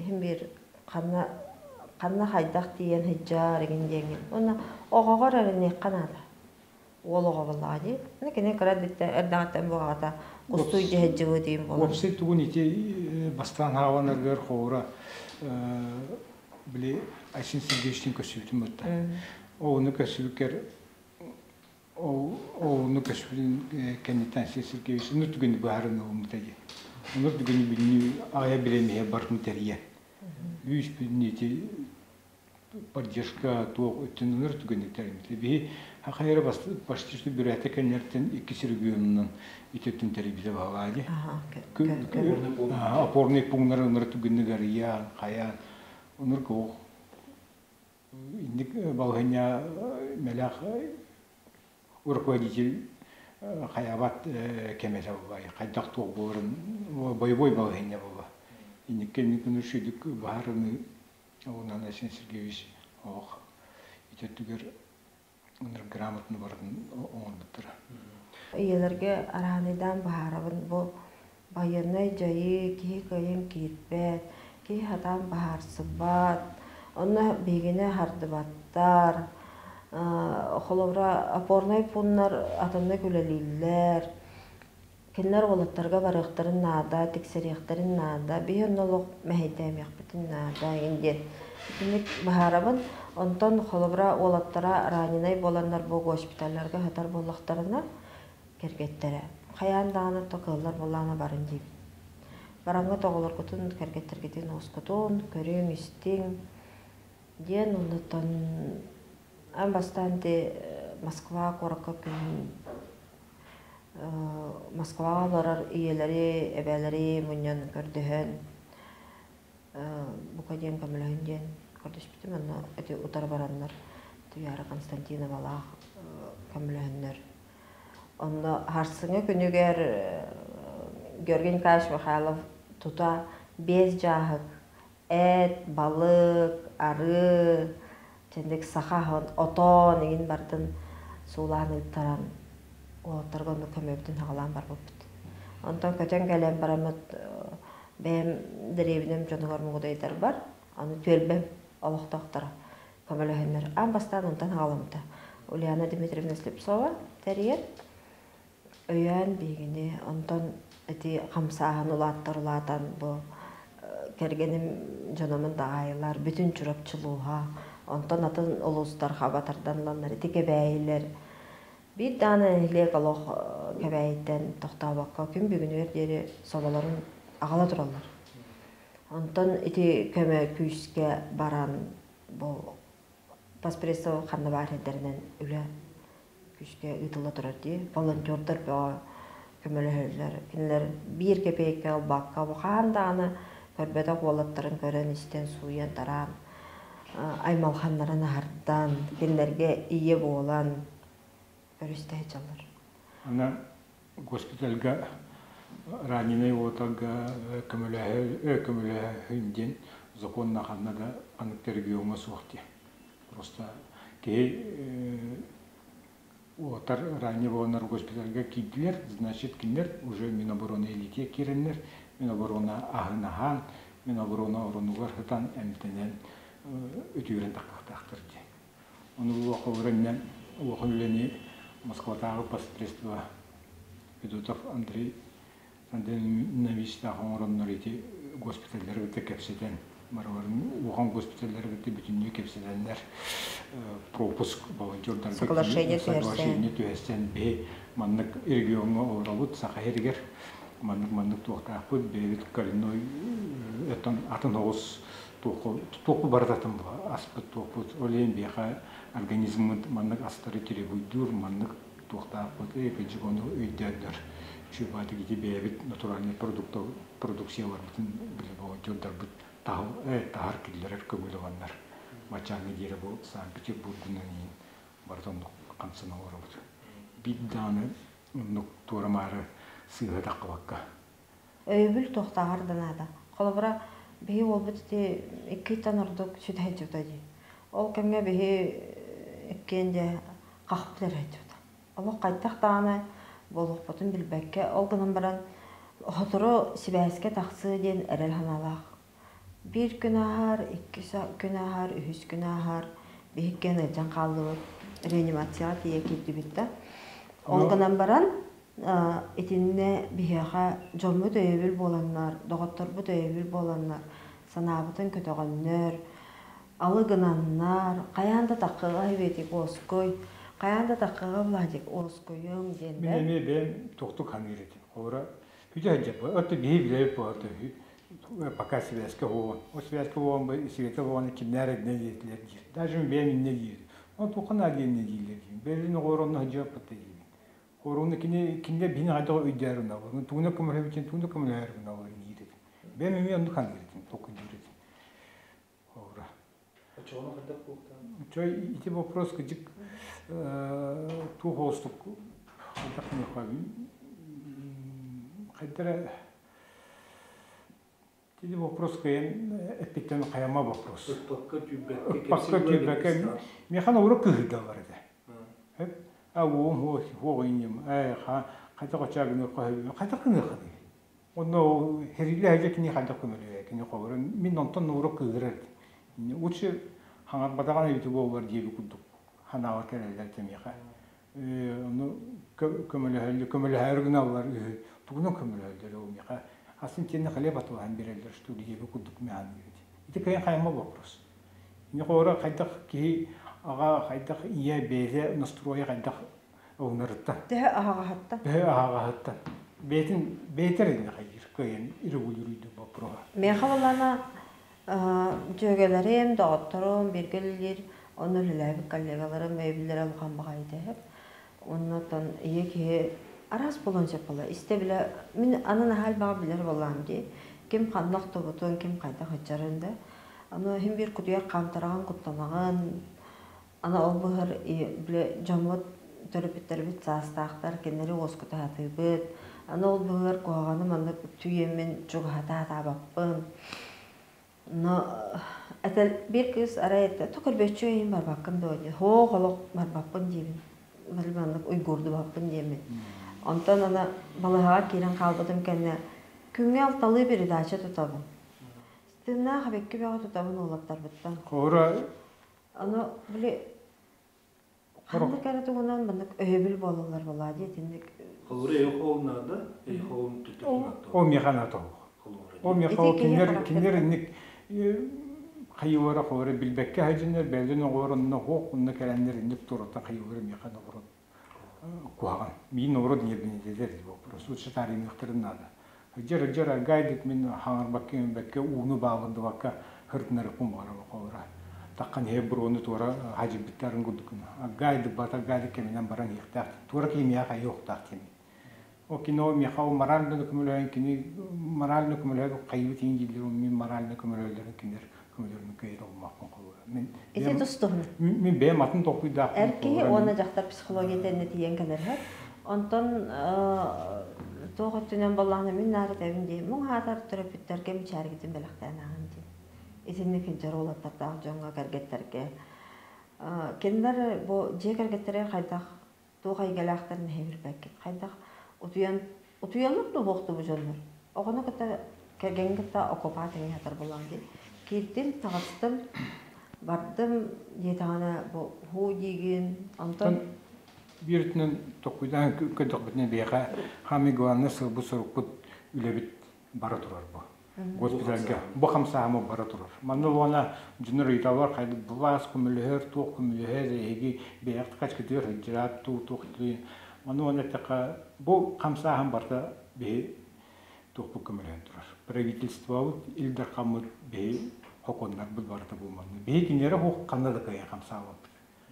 хем бір қанна хайдақ дейін хиджар егіндеген. Оны оғағар әріне қанады. Ол оға болады. Кене қырат бітті әрдағаттан бұғағата құстуй жəhəccəvə дейім болады. Опсы туғын ете бастан хаванарғар қоғыра біле Айсен Сергеевичтің көсібітім өтті. Оғыны көсібікер оғыны көсібітін кәнеттен Айсен Сергеевич ұныр түгені бағарын оғымытайды. Ұныр түгені біліне ая білемеге барқын тәрия. Үйіс біліне ете поддержка туақ өттен ұныр түгені тәрімді. Бе қайыры баштышты бір әті кәнерттен 2 регионынан итеттен тәрбиелі бағады. Опорный пункттар ұныр түгені ғария, қаян, ұныр көқ. Индік балғыня мәләқ руководитель қаябат кәметі болбай, қайдақ тоқ болырын, бой-бой балғыня болба. Индік кәнік ұныр шүйдік бағарыны оғынан Айсен Сергеевич оқ итеттігер ұныр грамотны бардың оңындықтыр. Иелерге арағанайдан бағарабын бұл байырнай жайы кей көйен кейтбәт, кей хатан бағарсы бат, оны бегіне хардыбаттар, қолыбыра опорнай пуннар атымны көлелейлер, кенлер олаттарға барықтарын нада, тексерияқтарын нада, бейін олық мәхейдәмек бітін нада, енден. Кенлік бағарабын, онтан қолыбыра олаттара ранинай боландар бұл госпиталларға хатар болақтарына кергеттері. Қаяндағаны тоқылар болағына барын дейм. Бараңғы тоғылар күтін кергеттергетін оғыз күтін, көрің, істің. Ден ұнытын ән бастан де Москва қораққа күн Москваға оларар иелері, әбәлері мұнен көрдіхін. Бұқа ден көмілігін ден көрдіш бітім, әні әте ұтар баранлар. Түйәрі Константина балақ көмілігінлер. Онда харсыңы күнігер Георгий Николаевич Михайлов тута 5 жағық, әт, балық, ары, тендек сақағын, отон еген бардың суылағын ұйттаран, олаттарға оны көмөбдің ағалан бар бұппыд. Онтан көтен кәлем барамыд бәйім дәребінем жонығар мұғыдайдар бар, оны төлбәм олықтақтара көмөлігінлер. Ан бастан онтан ағаламды. Ульяна Дмитриевна Слепцова тәрген өйен бейгіне, онтан әте қамсағын ұлаттар ұлатан бұл кергенім жонамын дағайлар, бүтін жүрапчылуға, онтан атын ұлыстар қабатардан ұланлар, әте кәбәйлер. Бір даны әлек олық кәбәйттен тоқтабаққа күн бүгін өрдері собаларын ағала тұралар. Онтан әте көмі күйіске баран бұл паспрессо қанды бар едерінен үлі күшке ұтылы тұрар дей. Волонтердар бөға көмілі өрлер. Кенлер бір кепейке албаққа бұқандағаны көрбедік олаттарын көрін істен суян таран. Аймалханларын ағардан, кенлерге ие болан көрісті хечалар. Ана госпитальға раненый отаға көмілі өнден законна қаннада анық тергеуіңі соқты. Просто кей отар ранее боланар госпитальга кидлер, значит, киндер уже Минобороны элите киреннер, Минобороны ахынахан, Минобороны орынугар хытан әмтенен өтүрен тақтырды. Оны бұл оқылырыннан оқылыны Москватағы посредство Федотов Андрей Андреевич тағын орыннар еті госпитальдер өте кәпсетен. Оған госпитальдер өте бүтінне кәпсетенлер пропуск волонтердар соглашение түйестен бе маннык регионға оралыт сақа ергер маннык туақтақпыт бейбіт коренной атын оғыз тоқы бардатын аспыт тоқпыт олейін бейқа организмын маннык астары теребуйдур, маннык туохтаак бут, пенжигону өйдердер. Шубаты гити бэбит натуральный продукциялар бутын жолдар бут тахар киллерер көмөлөгөннөр. Мачаны дире бу Санкт-Петербургунан бартон камсыналар бут. Бидданы нук турамары сыга таккабакка. Өйбүл тохтагардан ада. Колобра бии ол битти 2 танырдык сүт хайжутади. Ол кемге бии эккенде кахыплар хайжута. Ол кайтактааны болук бутун билбекке ол гынан баран хотуру сибәскә тахсы ден эрел ханалак. 1 күн ахар, 2 күн ахар, 3 күн ахар бихиккен эжен калды реанимация тие китти битте. Ол гынан баран итинне бихаха жомму дөйбүл боланнар, доготторбу дөйбүл боланнар, санабытын көтөгөннөр, алыгынаннар, каянда таккыга хебетик оской, каянда таккыга буладик оскойуң денде. Мен бен токтук хангирет. Ора хүчэ жап, отто бибиле бото. Пока связка вон. О связка вон бы света вон кинер днейлер. Даже мен не дир. Он тукана ден дилер. Берин горонно жап патый. Горонно кине бин хада өйдөрүнө. Туна көмөрөбүчүн туна көмөлөрүнө нийди. Мен мен хангирет. Току дирет. Ора. А чего хада кукта? Чой эти вопрос кыжык ту хостук. Так не хавим. Хадра Тиди вопрос кайын эпитен каяма вопрос. Пакка тюбекке. Механа урок кыгда барда. А wo инем. Хата качагны кайы. Хата кыны хады. Оно хериле хажекни хада кымылы. Кини кобрын мен онтон урок кыгырат. Учи хаңар бадаган ютуб бар диби кудук. Ханаа керелер темиха. Оно көмөлө хайргына бар. Тугуна көмөлө дело миха. Асын тенне хлеб атуан берелер, что диби кудук мян. Это кайын кайма вопрос. Не хора хайдах ки ага хайдах ие безе настроя хайдах онырта. Ага хатта. Бетер не хайыр кайын иргулюрүдү вопрос. Мен хавалана жөгөлөрүм, докторум, бергелер, онурлар коллегаларым мебелер алган багайды. Оннотон эки арас болонча бола. Истебиле мен анын хал бага билер болам ди. Ким кандак тобутун, ким кайда хачарында. Аны хим бир кудуя камтараган куттамаган. Ана ол бахар биле жамот терапевттер бит састактар кенери оскута хатыбыт. Ана ол бахар куаганы манда түйемен жугата табаппын. Но это бир кыз арайта токор бечөйүн бар баккын доди. Хо голок бар баппын дибин. Мэлбандык уйгурду баппын дибин. Онтон ана балаға кирен қалбадым кәне күңе алталы бері дача тұтабын. Стына қабекке бәға тұтабын олаптар бұттан. Қора? Аны біле қанды кәрі тұғынан бұндық өйбіл болалар бола дейтіндік. Қора ең қолынады, ең қолын тұтабын. О меқан атау. О меқан кинер инник қайуара қора білбәкке хәжінер бәлден оғырынна хоқ ұнна кәрәндер инник тұрыта қайуара меқан оғырын. Куаган. Мин ород не бенедер вопрос. Лучше тарим ихтер надо. Жера гайдит мин хаңар бакке уну багынды бакка хыртнар кумара кора. Таккан хеброны тора хажи биттарын гудукна. Гайды бата гайды кеменен баран ихтар. Тора кимия ха yok тактин. О кино ми хау морально көмөлөйн кини морально көмөлөй кайбыт ингилдер мин морально көмөлөйлөр кинер көмөлөрүн көйрө макмын кылы. Мен Эти доступны. Мен бе матын токуйда. Эрки оны жактар психологиядан нетиен келер. Онтон тоғыттынан балланы мен нары тәбінде мұң хатар терапевттерге мичаргитин белақтанаган ди. Итинне кинжер олаттардағы жоңға кәргеттерге. Кендер бу же кәргеттерге қайдақ тоғай келақтарын хевірбәкет. Қайдақ утуянлық да боқты бұ жонлар. Оғына кіта кәрген кіта окупатың хатар болам ди. Кирдин тағыстым, бардым детағана бу ху деген, антон биртнен токуйдан көдөк битне бега хами гуанны сылбы сорукут үлебит бара турар бу. Госпитальга бу хамсамы бара турар. Манны вона жунур италар кайды булас көмөлөр, ток көмөлөр, эги беяк кач кетер, жират токты. Манны вона така бу хамсам барда бе токпу көмөлөр турар. Правительство илдер камыт бе хокондар бул барда бу манны. Бе кинере хок канада кая хамсам.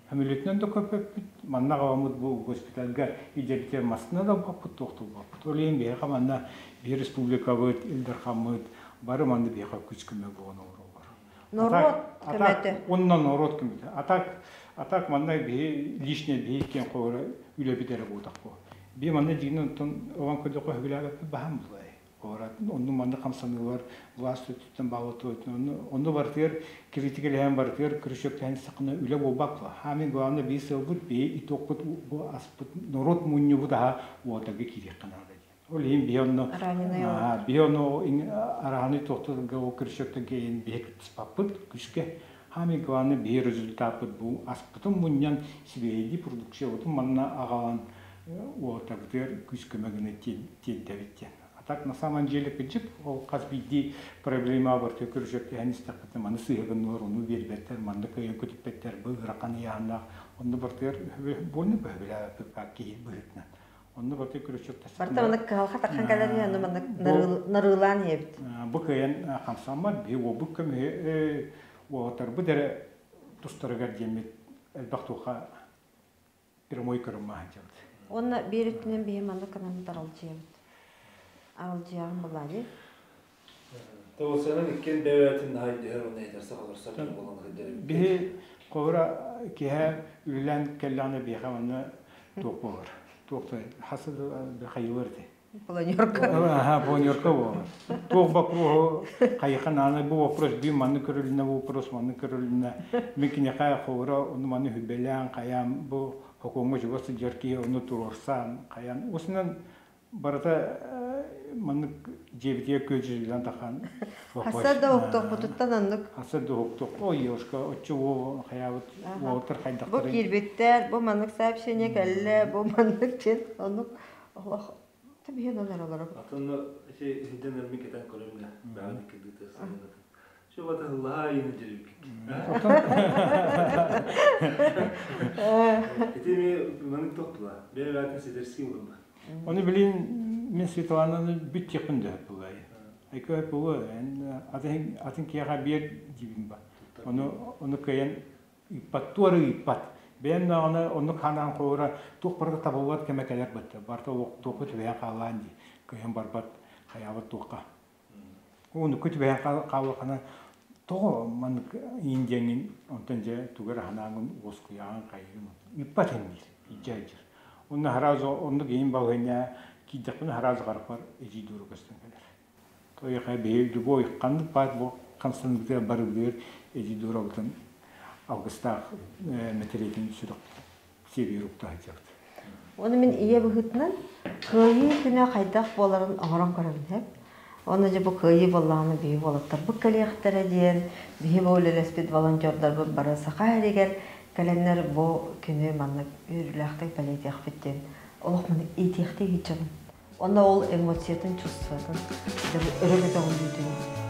Хамилетнен да көпөп манна гамыт бу госпитальга идерте масна да бапыт токтул бапыт. Олен бе хаманна бир республика бут илдер хамыт бары манды бе күч көмөк болгон ору бар. Норот көмөтө. Оннан норот көмөтө. Атак манна бе лишне бе кен койра үлө бидер болдак бу. Би манна дигнен тон оган көдө койгулага бахам булай. Орат онну манды камсанылар власть өттөн багыты онну бартыр критикелен бартыр күрүшөктөн сакына үлө болбак. Хамин главный бисел бут бе итокут бу аспыт народ мунню буда отага кирек канада. Ол эми бионно бионно араны токтогга күрүшөктөн кийин бек спапыт күчкө хамин главный бе результат бу аспытын муннян сибейди продукция отун манна агалан отагдыр күчкөмөгүнө тилдебиттен. Так на самом деле кичик ол казбиди проблема бар төкөржөктө анистакты маны сыйгын нурunu бербеттер манды көйөн көтүппеттер бу раканы яна онды бартыр болну бөбөлө пакки бытна онды бартыр көрчөктө бартаманы калха таккангалар яны маны нарылан ебит бу көйөн хамсамма би бу көм отор бу дере тустарга демет элбактуга прямой көрмө хажат онна беритинен бие маны канан таралчыбыт Алжиан балади. То сенен иккен беветин хайдер оны этерсе калырса болгон кедер. Би кора кеһә үлән келланы би хәмәне топор. Топты хасыл би хайвырды. Планерка. Планерка бу. Тох бакру кайхан аны бу вопрос би маны көрүлүнө бу вопрос маны көрүлүнө. Мекине кая кора оны маны хүбелән каям бу хокумат жобасы жерки оны турсан каян. Осынын барата маны жебитие көжүлгөн тахан. Хасада окток бутуттан аннык. Хасада окток. Ой, ёшка, очу хаябыт, отыр хайдактыр. Бу кирбиттер, бу маннык сообщение келле, бу маннык чен, аннык Аллах табиен алар. Атынны хиден мекетен көрөмгө, бааны кирдите санат. Шо бата Аллах йны жирик. Этими маннык токтула. Бе ватын сидерски урунда. Оны билин мен Светлананы бүт якында булай. Айкы булы, атын кияга бер дибин ба. Оны каян ипаттуары ипат. Бен оны канан койра тукпарда табылат кемекелер битти. Барта току төбөй каланди. Каян барбат хаябат тока. Оны көтөбөй калганы того ман индиянин онтанже тугар ханагын оскуян кайын. Ипатен ижайжыр. Оны харазо оны гейин багыня кидекпен харазо гарпар эжи дуру көстөнгөлөр. Той хабе дубой канды пат бо канстандыктар барыбыр эжи дуру болтон августа метелетин сүрөк себирукту айтат. Оны мен ие быгытнан кыйы күнө кайдак боларын агыран көрөм. Оны же бу кыйы болланы бии болоттар. Бу коллектора ден бии болелеспит волонтердар бу бараса хайригер календар бу күнө манны үрүлөктөй балетих биттен. Олох маны итихти хичен. Onda ol emosiyatın çözsün. Örgüde olduğunu